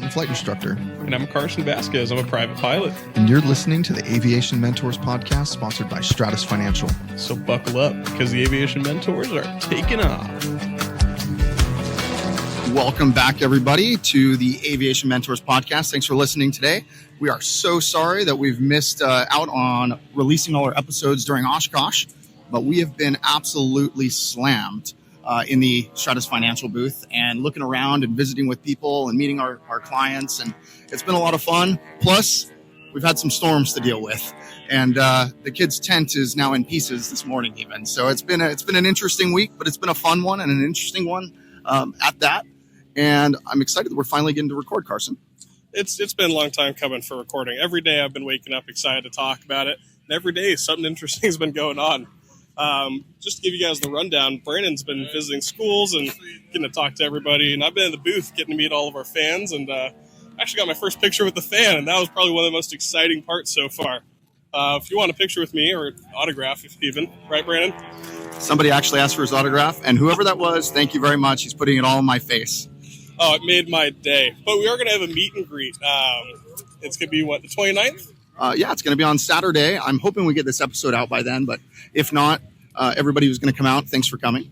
and flight instructor. And I'm Carson Vasquez. I'm a private pilot. And you're listening to the Aviation Mentors podcast, sponsored by Stratus Financial. So buckle up, because the Aviation Mentors are taking off. Welcome back, everybody, to the Aviation Mentors podcast. Thanks for listening today. We are so sorry that we've missed out on releasing all our episodes during Oshkosh, but we have been absolutely slammed in the Stratus Financial booth and looking around and visiting with people and meeting our clients. And it's been a lot of fun. Plus, we've had some storms to deal with. And the kids' tent is now in pieces this morning even. So it's been an interesting week, but it's been a fun one and an interesting one at that. And I'm excited that we're finally getting to record, Carson. It's been a long time coming for recording. Every day I've been waking up excited to talk about it. And every day something interesting has been going on. Just to give you guys the rundown, Brandon's been visiting schools and getting to talk to everybody. And I've been in the booth getting to meet all of our fans. And actually got my first picture with the fan. And that was probably one of the most exciting parts so far. If you want a picture with me or autograph, even, right, Brandon? Somebody actually asked for his autograph. And whoever that was, thank you very much. He's putting it all in my face. Oh, it made my day. But we are going to have a meet and greet. It's going to be, the 29th? Yeah, it's going to be on Saturday. I'm hoping we get this episode out by then. But if not, everybody who's going to come out, thanks for coming.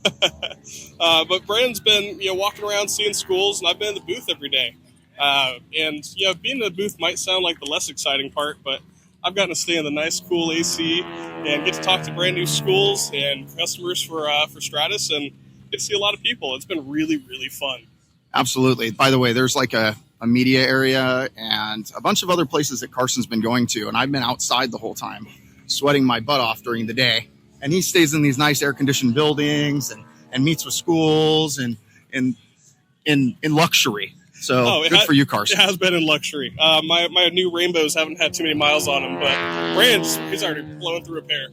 But Brandon's been walking around seeing schools, and I've been in the booth every day. And being in the booth might sound like the less exciting part, but I've gotten to stay in the nice, cool AC and get to talk to brand new schools and customers for Stratus and get to see a lot of people. It's been really, really fun. Absolutely. By the way, there's like a media area and a bunch of other places that Carson's been going to. And I've been outside the whole time, sweating my butt off during the day. And he stays in these nice air-conditioned buildings and meets with schools and in luxury. So good for you, Carson. It has been in luxury. My new Rainbows haven't had too many miles on them, but Brand's, he's already blowing through a pair.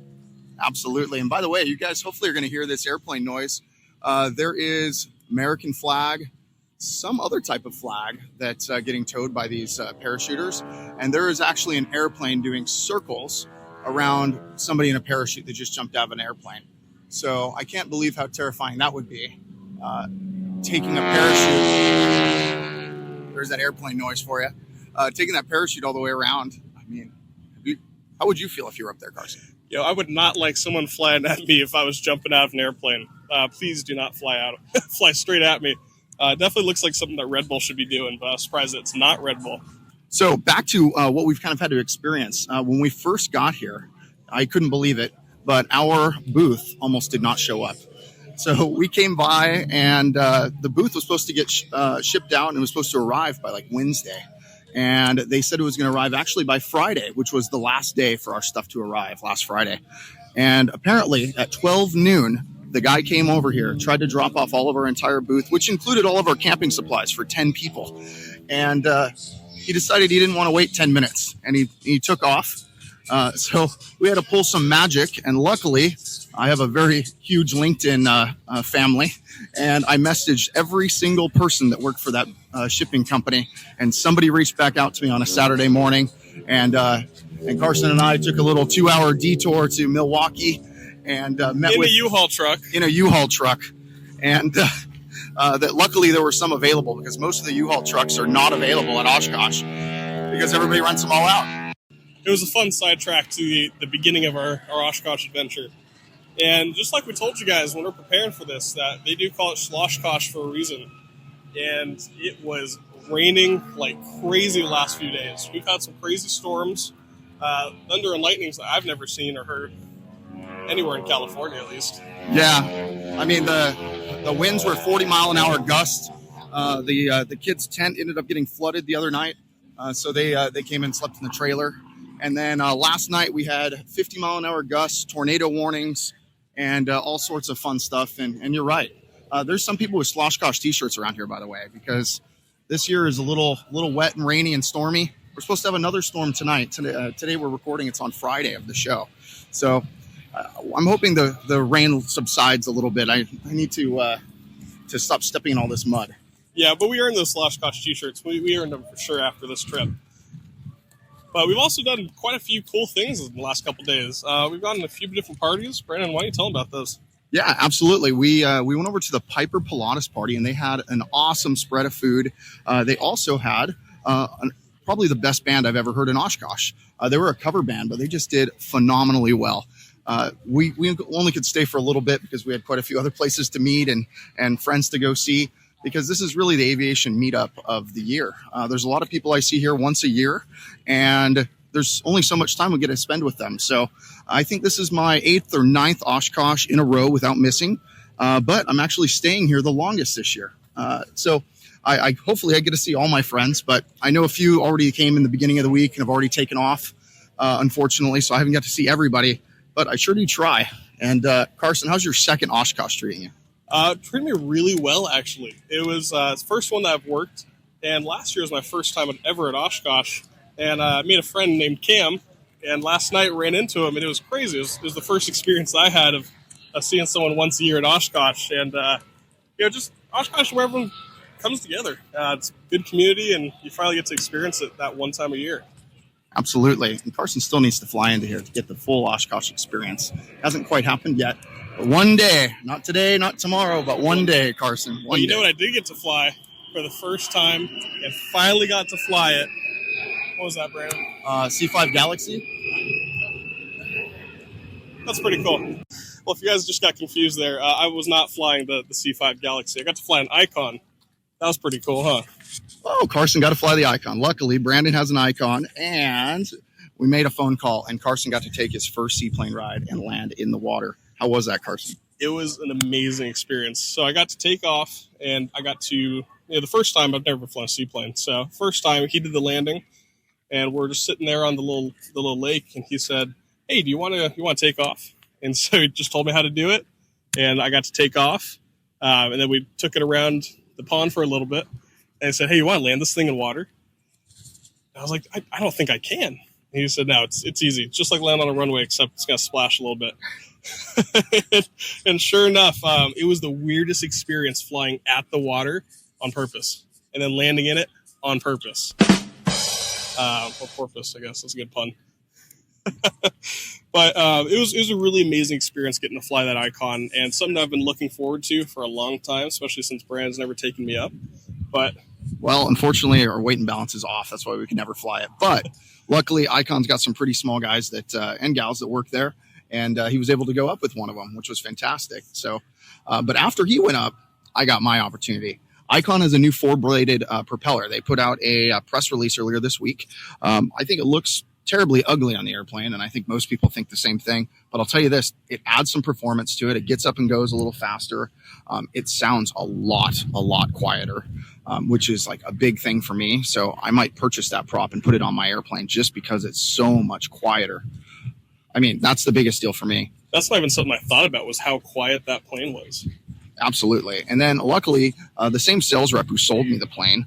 Absolutely. And by the way, you guys hopefully are going to hear this airplane noise. There is American flag, some other type of flag that's getting towed by these parachuters. And there is actually an airplane doing circles around somebody in a parachute that just jumped out of an airplane. So I can't believe how terrifying that would be. Taking a parachute, there's that airplane noise for you. Taking that parachute all the way around. I mean, how would you feel if you were up there, Carson? I would not like someone flying at me if I was jumping out of an airplane. Please do not fly straight at me. Definitely looks like something that Red Bull should be doing, but I'm surprised that it's not Red Bull. So back to what we've kind of had to experience. When we first got here, I couldn't believe it, but our booth almost did not show up. So we came by and the booth was supposed to get shipped out and it was supposed to arrive by like Wednesday. And they said it was going to arrive actually by Friday, which was the last day for our stuff to arrive, last Friday. And apparently at 12 noon, the guy came over here, tried to drop off all of our entire booth, which included all of our camping supplies for 10 people. And he decided he didn't want to wait 10 minutes, and he took off. So we had to pull some magic, and luckily, I have a very huge LinkedIn family, and I messaged every single person that worked for that shipping company, and somebody reached back out to me on a Saturday morning, and Carson and I took a little 2-hour detour to Milwaukee, and met with a U-Haul truck. In a U-Haul truck, and that luckily there were some available because most of the U-Haul trucks are not available at Oshkosh because everybody rents them all out. It was a fun sidetrack to the beginning of our Oshkosh adventure. And just like we told you guys when we're preparing for this, that they do call it Schloshkosh for a reason. And it was raining like crazy the last few days. We've had some crazy storms, thunder and lightnings that I've never seen or heard anywhere in California, at least. Yeah, I mean the winds were 40-mile-an-hour gusts. The kids' tent ended up getting flooded the other night, so they came and slept in the trailer. And then last night we had 50-mile-an-hour gusts, tornado warnings, and all sorts of fun stuff. And you're right. There's some people with Schloshkosh t-shirts around here, by the way, because this year is a little wet and rainy and stormy. We're supposed to have another storm tonight. Today we're recording. It's on Friday of the show. So I'm hoping the rain subsides a little bit. I need to stop stepping in all this mud. Yeah, but we earned those Oshkosh t-shirts. We earned them for sure after this trip. But we've also done quite a few cool things in the last couple of days. We've gone to a few different parties. Brandon, why don't you tell them about those? Yeah, absolutely. We went over to the Piper Pilates party, and they had an awesome spread of food. They also had probably the best band I've ever heard in Oshkosh. They were a cover band, but they just did phenomenally well. We only could stay for a little bit because we had quite a few other places to meet and friends to go see, because this is really the aviation meetup of the year. There's a lot of people I see here once a year, and there's only so much time we get to spend with them. So I think this is my 8th or 9th Oshkosh in a row without missing, but I'm actually staying here the longest this year. So I hopefully I get to see all my friends, but I know a few already came in the beginning of the week and have already taken off, unfortunately, so I haven't got to see everybody, but I sure do try. And Carson, how's your second Oshkosh treating you? Treated me really well, actually. It was the first one that I've worked, and last year was my first time ever at Oshkosh. And I made a friend named Cam, and last night ran into him, and it was crazy. It was the first experience I had of seeing someone once a year at Oshkosh, and just Oshkosh where everyone comes together. It's a good community, and you finally get to experience it that one time a year. Absolutely. And Carson still needs to fly into here to get the full Oshkosh experience. Hasn't quite happened yet. But one day, not today, not tomorrow, but one day, Carson. Well, you know what? I did get to fly for the first time and finally got to fly it. What was that, Brandon? C5 Galaxy. That's pretty cool. Well, if you guys just got confused there, I was not flying the C5 Galaxy. I got to fly an Icon. That was pretty cool, huh? Oh, Carson got to fly the Icon. Luckily, Brandon has an Icon, and we made a phone call, and Carson got to take his first seaplane ride and land in the water. How was that, Carson? It was an amazing experience. So I got to take off, and I got to, the first time I've never flown a seaplane. So first time he did the landing, and we're just sitting there on the little lake, and he said, "Hey, do you want to take off?" And so he just told me how to do it, and I got to take off, and then we took it around the pond for a little bit, and I said, "Hey, you want to land this thing in water?" And I was like, I don't think I can. And he said, "No, it's easy. It's just like land on a runway, except it's gonna splash a little bit." And sure enough, it was the weirdest experience flying at the water on purpose, and then landing in it on purpose. Or porpoise, I guess. That's a good pun. But it was a really amazing experience getting to fly that Icon, and something I've been looking forward to for a long time, especially since Brandon's never taken me up. But well, unfortunately, our weight and balance is off. That's why we can never fly it. But luckily, Icon's got some pretty small guys and gals that work there, and he was able to go up with one of them, which was fantastic. So, but after he went up, I got my opportunity. Icon has a new 4-bladed propeller. They put out a press release earlier this week. I think it looks terribly ugly on the airplane, and I think most people think the same thing. But I'll tell you this, it adds some performance to it. It gets up and goes a little faster. It sounds a lot quieter, which is like a big thing for me. So I might purchase that prop and put it on my airplane just because it's so much quieter. I mean, that's the biggest deal for me. That's not even something I thought about, was how quiet that plane was. Absolutely. And then luckily, the same sales rep who sold me the plane,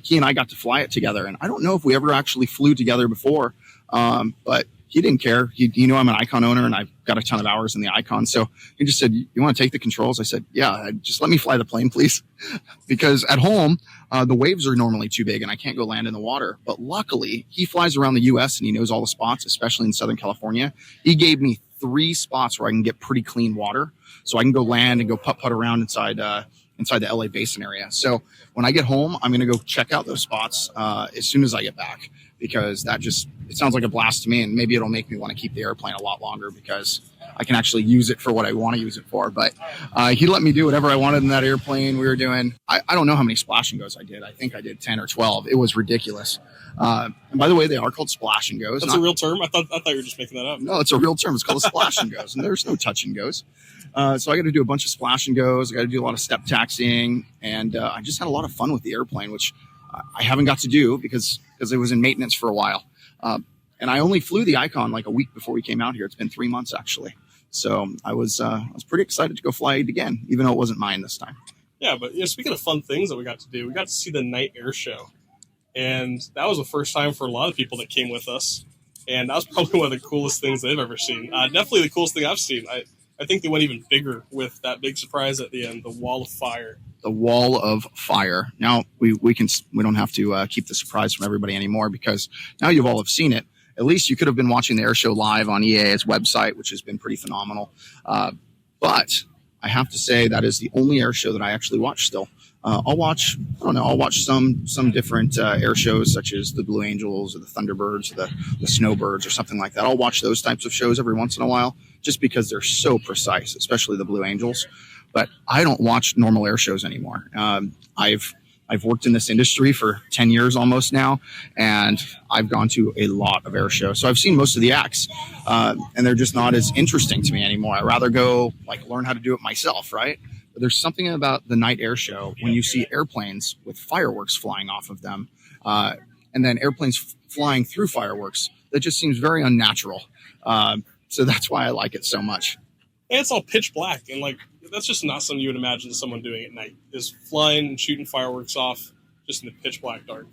he and I got to fly it together. And I don't know if we ever actually flew together before, but he didn't care. He knew I'm an Icon owner, and I've got a ton of hours in the Icon. So he just said, "You want to take the controls?" I said, "Yeah, just let me fly the plane, please." Because at home, the waves are normally too big and I can't go land in the water. But luckily, he flies around the U.S. and he knows all the spots, especially in Southern California. He gave me 3 spots where I can get pretty clean water, so I can go land and go putt around inside the LA Basin area. So when I get home, I'm going to go check out those spots as soon as I get back, because it sounds like a blast to me, and maybe it'll make me want to keep the airplane a lot longer because I can actually use it for what I want to use it for. But he let me do whatever I wanted in that airplane. We were doing, I don't know how many splash and goes I did. I think I did 10 or 12. It was ridiculous. And by the way, they are called splash and goes. That's a real term? I thought you were just making that up. No, it's a real term. It's called a splash and goes, and there's no touch and goes. So I got to do a bunch of splash and goes. I got to do a lot of step taxiing, and I just had a lot of fun with the airplane, which I haven't got to do because it was in maintenance for a while. And I only flew the Icon like a week before we came out here. It's been 3 months actually. So I was pretty excited to go fly it again, even though it wasn't mine this time. Yeah, but speaking of fun things that we got to do, we got to see the night air show. And that was the first time for a lot of people that came with us. And that was probably one of the coolest ththings they've ever seen. Definitely the coolest thing I've seen. I think they went even bigger with that big surprise at the end, the wall of fire. The wall of fire. Now we don't have to keep the surprise from everybody anymore, because now you've all have seen it. At least you could have been watching the air show live on EAA's website, which has been pretty phenomenal. But I have to say that is the only air show that I actually watch still. I'll watch some different air shows such as the Blue Angels or the Thunderbirds or the Snowbirds or something like that. I'll watch those types of shows every once in a while just because they're so precise, especially the Blue Angels. But I don't watch normal air shows anymore. I've worked in this industry for 10 years almost now, and I've gone to a lot of air shows. So I've seen most of the acts, and they're just not as interesting to me anymore. I'd rather go learn how to do it myself, right? But there's something about the night air show when you see airplanes with fireworks flying off of them, and then airplanes flying through fireworks. That just seems very unnatural. So that's why I like it so much. And it's all pitch black, and that's just not something you would imagine someone doing at night, is flying and shooting fireworks off just in the pitch black dark.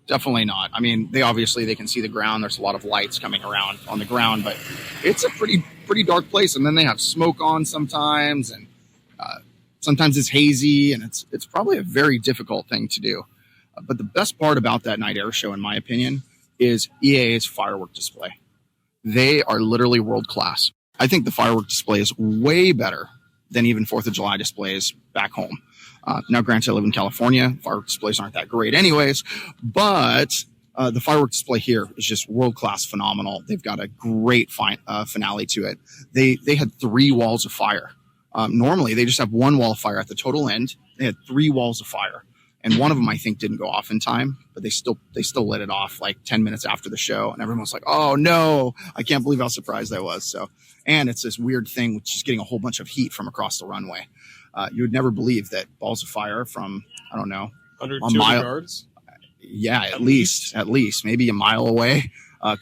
Definitely not. I mean, they can see the ground. There's a lot of lights coming around on the ground, but it's a pretty dark place. And then they have smoke on sometimes, and sometimes it's hazy, and it's probably a very difficult thing to do. But the best part about that night air show, in my opinion, is EAA's firework display. They are literally world class. I think the firework display is way better than even 4th of July displays back home. Now, granted, I live in California. Firework displays aren't that great anyways, but the firework display here is just world-class phenomenal. They've got a great finale to it. They had 3 walls of fire. Normally, they just have 1 wall of fire at the total end. They had 3 walls of fire. And one of them, I think, didn't go off in time, but they still lit it off 10 minutes after the show. And everyone was like, oh, no, I can't believe how surprised I was. So, and it's this weird thing, which is getting a whole bunch of heat from across the runway. You would never believe that balls of fire from, I don't know, 100 yards? Yeah, at least maybe a mile away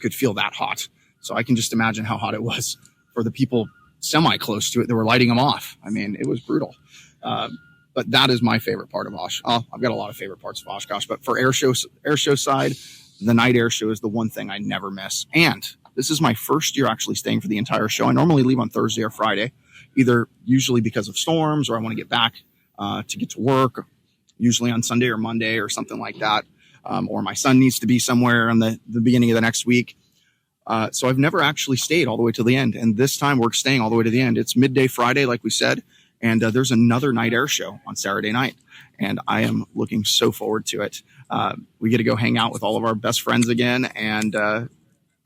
could feel that hot. So I can just imagine how hot it was for the people semi close to it that were lighting them off. I mean, it was brutal. But that is my favorite part of Oshkosh. I've got a lot of favorite parts of Oshkosh, but for air show side, the night air show is the one thing I never miss. And this is my first year actually staying for the entire show. I normally leave on Thursday or Friday, usually because of storms, or I want to get back to get to work, usually on Sunday or Monday or something like that. Or my son needs to be somewhere in the beginning of the next week. So I've never actually stayed all the way to the end. And this time we're staying all the way to the end. It's midday Friday, like we said. And there's another night air show on Saturday night. And I am looking so forward to it. We get to go hang out with all of our best friends again and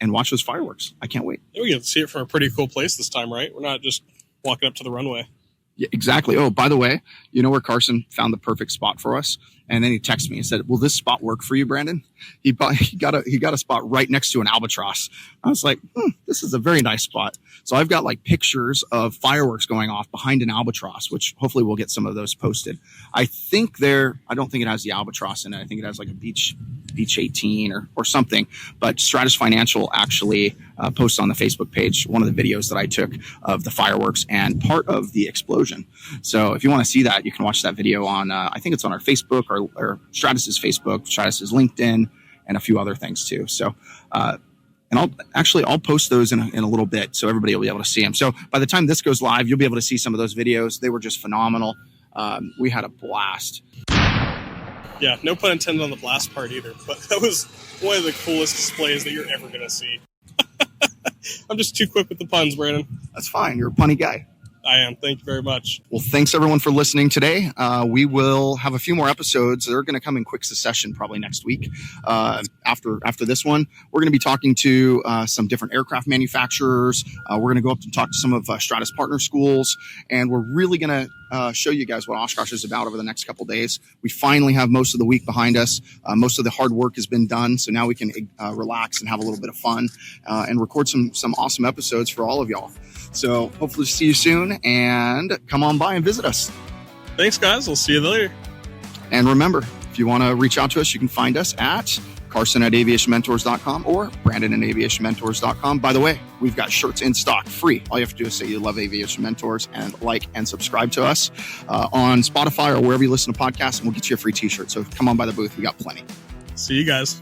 watch those fireworks. I can't wait. Yeah, we get to see it from a pretty cool place this time, right? We're not just walking up to the runway. Yeah, exactly. Oh, by the way, you know where Carson found the perfect spot for us? And then he texted me and said, will this spot work for you, Brandon? He got a spot right next to an albatross. I was like, this is a very nice spot. So I've got pictures of fireworks going off behind an albatross, which hopefully we'll get some of those posted. I don't think it has the albatross in it. I think it has a Beach 18 or something. But Stratus Financial actually posted on the Facebook page one of the videos that I took of the fireworks and part of the explosion. So if you want to see that, you can watch that video on, I think it's on our Facebook or Stratus's Facebook, Stratus's LinkedIn, and a few other things too. So, and I'll post those in a little bit so everybody will be able to see them. So by the time this goes live, you'll be able to see some of those videos. They were just phenomenal. We had a blast. Yeah, no pun intended on the blast part either, but that was one of the coolest displays that you're ever going to see. I'm just too quick with the puns, Brandon. That's fine. You're a punny guy. I am. Thank you very much. Well, thanks everyone for listening today. We will have a few more episodes. They're going to come in quick succession probably next week. After this one, we're going to be talking to some different aircraft manufacturers. We're going to go up and talk to some of Stratus partner schools, and we're really going to show you guys what Oshkosh is about over the next couple days. We finally have most of the week behind us. Most of the hard work has been done, so now we can relax and have a little bit of fun and record some awesome episodes for all of y'all. So hopefully see you soon, and come on by and visit us. Thanks, guys. We'll see you later. And remember, if you want to reach out to us, you can find us at Carson@aviationmentors.com or Brandon@aviationmentors.com. By the way, we've got shirts in stock, free. All you have to do is say you love Aviation Mentors and like and subscribe to us on Spotify or wherever you listen to podcasts, and we'll get you a free t-shirt. So come on by the booth. We got plenty. See you guys.